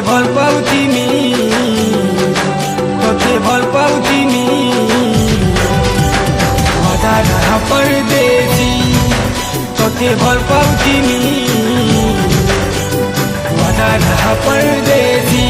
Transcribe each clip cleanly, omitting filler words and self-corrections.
भल पाउती तोते भल पाउती मजा रहा परदेसी तोते भल पाउती मजा रहा परदेसी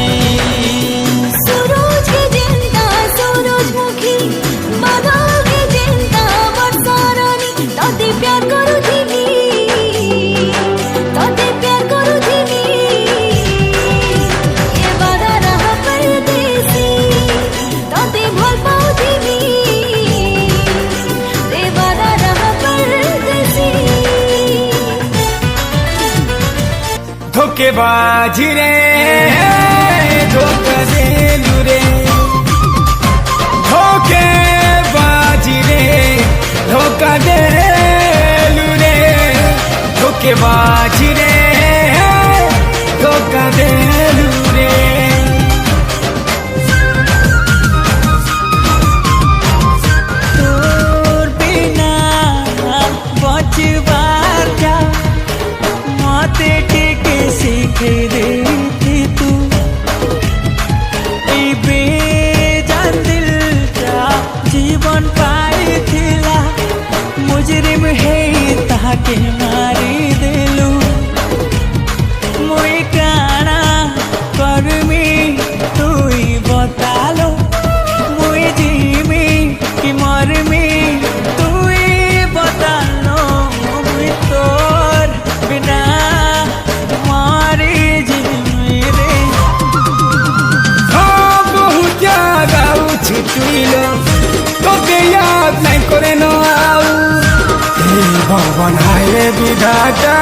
धोखेबाज रे धोखा देलू रे धोखेबाज रे धोखा देलू रे धोखेबाज रे धोखा देलू रे तोर बिना बचबार जा मते सीख देती तू बेजान दिल का जीवन पाई थिला मुजरिम है ताके मारी दिलू मुई काना करमी तू बतालो मुई जीमी कि मरमी तू बतालो मुई तोर बिना तोते याद नहीं करे न आऊ भगवान हाय विधाता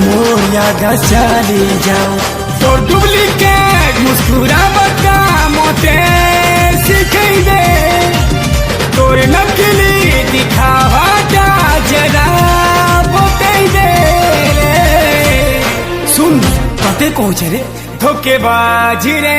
मोर याद चली जाओ तोर डुप्लीकेट मुस्कुरावता मोते सिखाई दे तोर नकली दिखावाता जरा बताई दे सुन तोते कहो रे धोखेबाज रे